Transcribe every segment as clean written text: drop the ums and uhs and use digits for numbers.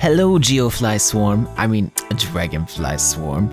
Hello Dragonfly Swarm.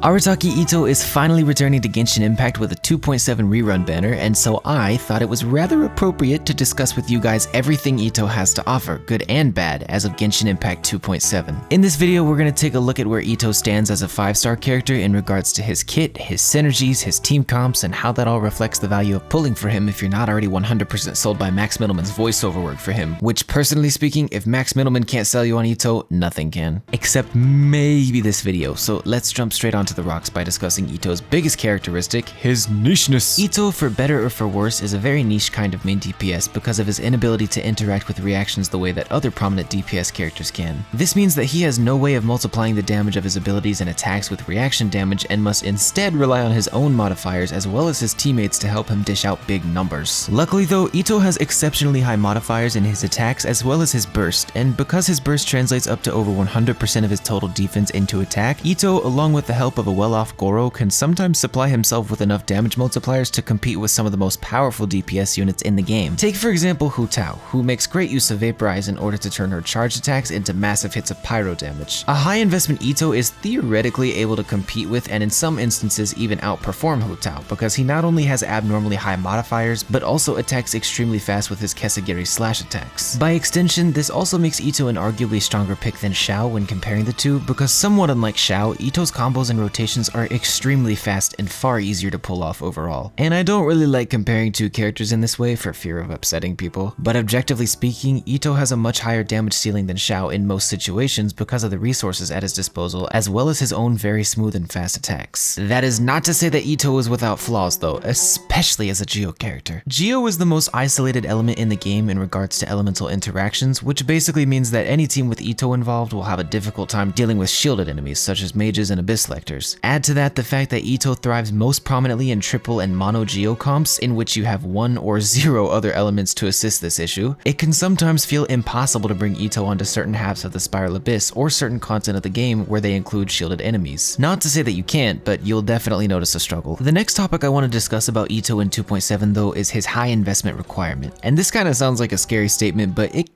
Arataki Itto is finally returning to Genshin Impact with a 2.7 rerun banner, and so I thought it was rather appropriate to discuss with you guys everything Itto has to offer, good and bad, as of Genshin Impact 2.7. In this video, we're going to take a look at where Itto stands as a 5-star character in regards to his kit, his synergies, his team comps, and how that all reflects the value of pulling for him if you're not already 100% sold by Max Middleman's voiceover work for him. Which, personally speaking, if Max Middleman can't sell you on Itto, nothing can. Except maybe this video, so let's jump straight onto the rocks by discussing Itto's biggest characteristic, his nicheness. Itto, for better or for worse, is a very niche kind of main DPS because of his inability to interact with reactions the way that other prominent DPS characters can. This means that he has no way of multiplying the damage of his abilities and attacks with reaction damage and must instead rely on his own modifiers as well as his teammates to help him dish out big numbers. Luckily though, Itto has exceptionally high modifiers in his attacks as well as his burst, and because his burst translates up to over 100% of his total defense into attack, Itto, along with the help of a well-off GOROU, can sometimes supply himself with enough damage multipliers to compete with some of the most powerful DPS units in the game. Take for example Hu Tao, who makes great use of Vaporize in order to turn her charged attacks into massive hits of pyro damage. A high investment Itto is theoretically able to compete with and in some instances even outperform Hu Tao because he not only has abnormally high modifiers, but also attacks extremely fast with his Kesagiri slash attacks. By extension, this also makes Itto an arguably stronger pick than Xiao when comparing the two, because somewhat unlike Xiao, Itto's combos and rotations are extremely fast and far easier to pull off overall. And I don't really like comparing two characters in this way for fear of upsetting people, but objectively speaking, Itto has a much higher damage ceiling than Xiao in most situations because of the resources at his disposal, as well as his own very smooth and fast attacks. That is not to say that Itto is without flaws though, especially as a Geo character. Geo is the most isolated element in the game in regards to elemental interactions, which basically means that any team with Itto involved will have a difficult time dealing with shielded enemies such as mages and abyss lectors. Add to that the fact that Itto thrives most prominently in triple and mono Geo comps in which you have 1 or 0 other elements to assist this issue. It can sometimes feel impossible to bring Itto onto certain halves of the Spiral Abyss or certain content of the game where they include shielded enemies. Not to say that you can't, but you'll definitely notice a struggle. The next topic I want to discuss about Itto in 2.7 though is his high investment requirement. And this kind of sounds like a scary statement, but it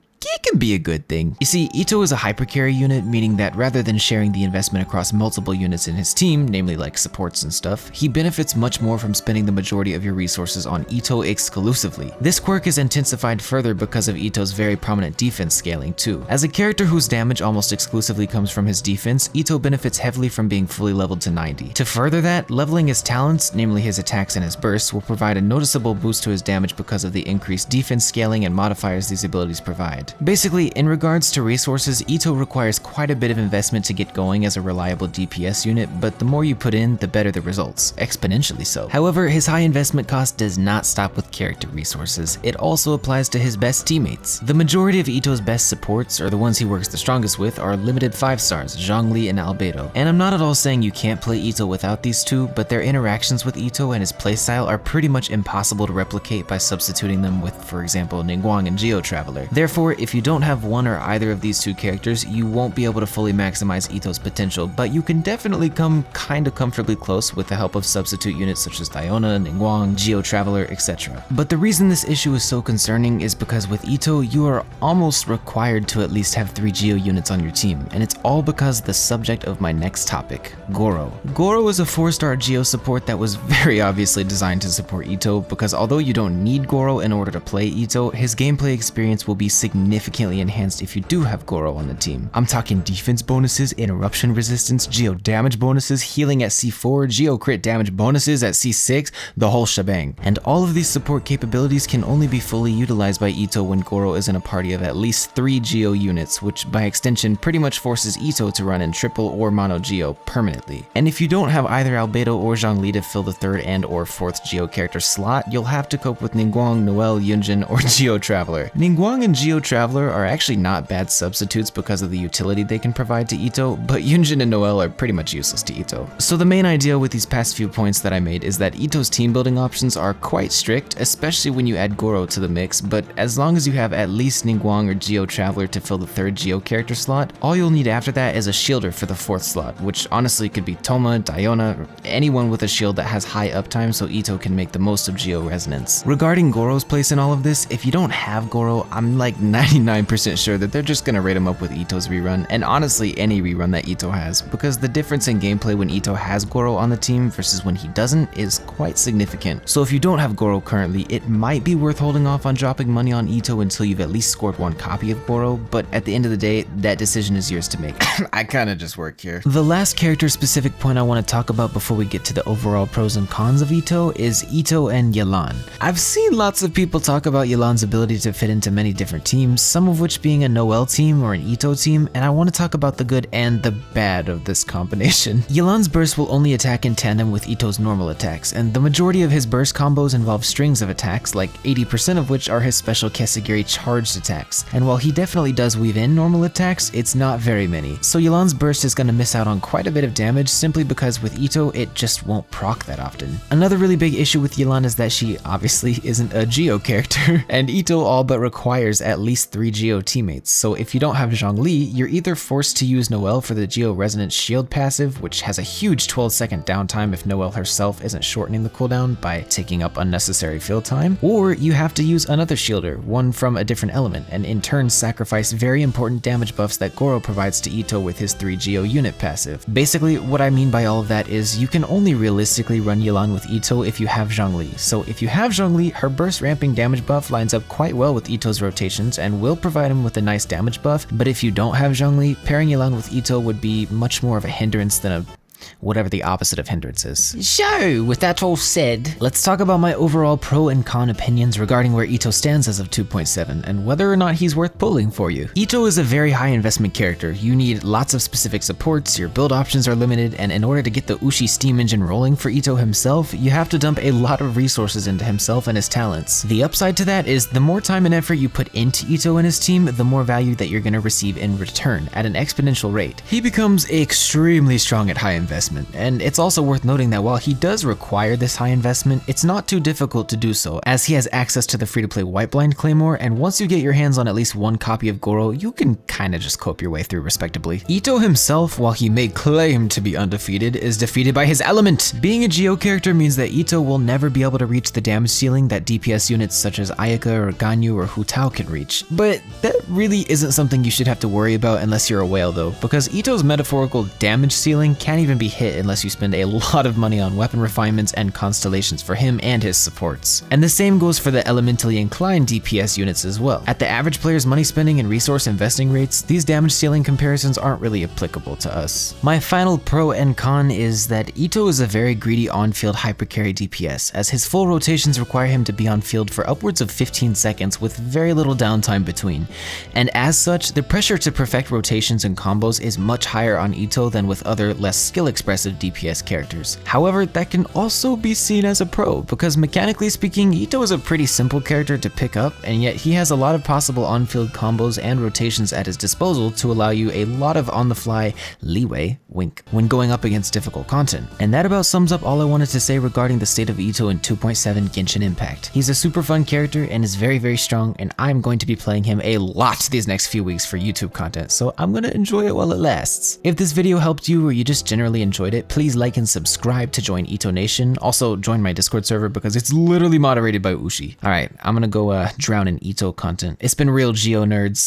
can be a good thing. You see, Itto is a hypercarry unit, meaning that rather than sharing the investment across multiple units in his team, namely like supports and stuff, he benefits much more from spending the majority of your resources on Itto exclusively. This quirk is intensified further because of Itto's very prominent defense scaling too. As a character whose damage almost exclusively comes from his defense, Itto benefits heavily from being fully leveled to 90. To further that, leveling his talents, namely his attacks and his bursts, will provide a noticeable boost to his damage because of the increased defense scaling and modifiers these abilities provide. Basically, in regards to resources, Itto requires quite a bit of investment to get going as a reliable DPS unit, but the more you put in, the better the results, exponentially so. However, his high investment cost does not stop with character resources. It also applies to his best teammates. The majority of Itto's best supports, or the ones he works the strongest with, are limited 5-stars, Zhongli and Albedo. And I'm not at all saying you can't play Itto without these two, but their interactions with Itto and his playstyle are pretty much impossible to replicate by substituting them with, for example, Ningguang and Geo Traveler. Therefore, if you don't have one or either of these two characters, you won't be able to fully maximize Itto's potential, but you can definitely come kinda comfortably close with the help of substitute units such as Diona, Ningguang, Geo Traveler, etc. But the reason this issue is so concerning is because with Itto, you are almost required to at least have 3 Geo units on your team, and it's all because the subject of my next topic, GOROU. GOROU is a 4-star Geo support that was very obviously designed to support Itto, because although you don't need GOROU in order to play Itto, his gameplay experience will be significantly enhanced if you do have GOROU on the team. I'm talking defense bonuses, interruption resistance, Geo damage bonuses, healing at C4, Geo crit damage bonuses at C6, the whole shebang. And all of these support capabilities can only be fully utilized by Itto when GOROU is in a party of at least 3 Geo units, which by extension pretty much forces Itto to run in triple or mono Geo permanently. And if you don't have either Albedo or Zhongli to fill the 3rd and or 4th Geo character slot, you'll have to cope with Ningguang, Noelle, Yunjin, or Geo Traveler. Ningguang and Geo Traveler are actually not bad substitutes because of the utility they can provide to Itto, but Yunjin and Noelle are pretty much useless to Itto. So the main idea with these past few points that I made is that Itto's team building options are quite strict, especially when you add GOROU to the mix, but as long as you have at least Ningguang or Geo Traveler to fill the 3rd Geo character slot, all you'll need after that is a shielder for the 4th slot, which honestly could be Toma, Diona, or anyone with a shield that has high uptime so Itto can make the most of Geo resonance. Regarding GOROU's place in all of this, if you don't have GOROU, I'm like 99% sure that they're just gonna rate him up with Itto's rerun, and honestly any rerun that Itto has, because the difference in gameplay when Itto has GOROU on the team versus when he doesn't is quite significant. So if you don't have GOROU currently, it might be worth holding off on dropping money on Itto until you've at least scored one copy of GOROU, but at the end of the day, that decision is yours to make. I kinda just work here. The last character specific point I want to talk about before we get to the overall pros and cons of Itto is Itto and Yelan. I've seen lots of people talk about Yelan's ability to fit into many different teams, some of which being a Noelle team or an Itto team, and I want to talk about the good and the bad of this combination. Yelan's burst will only attack in tandem with Itto's normal attacks, and the majority of his burst combos involve strings of attacks, like 80% of which are his special Kesagiri charged attacks, and while he definitely does weave in normal attacks, it's not very many. So Yelan's burst is going to miss out on quite a bit of damage simply because with Itto it just won't proc that often. Another really big issue with Yelan is that she obviously isn't a Geo character, and Itto all but requires at least 3 Geo teammates, so if you don't have Zhongli, you're either forced to use Noelle for the Geo Resonant Shield passive, which has a huge 12-second downtime if Noelle herself isn't shortening the cooldown by taking up unnecessary field time, or you have to use another shielder, one from a different element, and in turn sacrifice very important damage buffs that GOROU provides to Itto with his 3 Geo unit passive. Basically, what I mean by all of that is you can only realistically run Yelan with Itto if you have Zhongli. So if you have Zhongli, her burst ramping damage buff lines up quite well with Itto's rotations and will provide him with a nice damage buff, but if you don't have Zhongli, pairing Yelan with Itto would be much more of a hindrance than a whatever the opposite of hindrance is. So, with that all said, let's talk about my overall pro and con opinions regarding where Itto stands as of 2.7 and whether or not he's worth pulling for you. Itto is a very high investment character. You need lots of specific supports, your build options are limited, and in order to get the Ushi steam engine rolling for Itto himself, you have to dump a lot of resources into himself and his talents. The upside to that is the more time and effort you put into Itto and his team, the more value that you're going to receive in return at an exponential rate. He becomes extremely strong at high investment. And it's also worth noting that while he does require this high investment, it's not too difficult to do so, as he has access to the free-to-play White Blind Claymore, and once you get your hands on at least one copy of GOROU, you can kinda just cope your way through respectably. Itto himself, while he may claim to be undefeated, is defeated by his element. Being a Geo character means that Itto will never be able to reach the damage ceiling that DPS units such as Ayaka or Ganyu or Hu Tao can reach. But that really isn't something you should have to worry about unless you're a whale though, because Itto's metaphorical damage ceiling can't even be hit unless you spend a lot of money on weapon refinements and constellations for him and his supports. And the same goes for the elementally inclined DPS units as well. At the average player's money spending and resource investing rates, these damage ceiling comparisons aren't really applicable to us. My final pro and con is that Itto is a very greedy on-field hypercarry DPS, as his full rotations require him to be on field for upwards of 15 seconds with very little downtime between. And as such, the pressure to perfect rotations and combos is much higher on Itto than with other less skill-expressive DPS characters. However, that can also be seen as a pro, because mechanically speaking, Itto is a pretty simple character to pick up, and yet he has a lot of possible on-field combos and rotations at his disposal to allow you a lot of on-the-fly leeway, wink, when going up against difficult content. And that about sums up all I wanted to say regarding the state of Itto in 2.7 Genshin Impact. He's a super fun character and is very, very strong, and I'm going to be playing him a lot these next few weeks for YouTube content, so I'm gonna enjoy it while it lasts. If this video helped you or you just generally enjoyed it, please like and subscribe to join Itto Nation. Also, join my Discord server because it's literally moderated by Ushi. Alright, I'm gonna go drown in Itto content. It's been real, Geo nerds.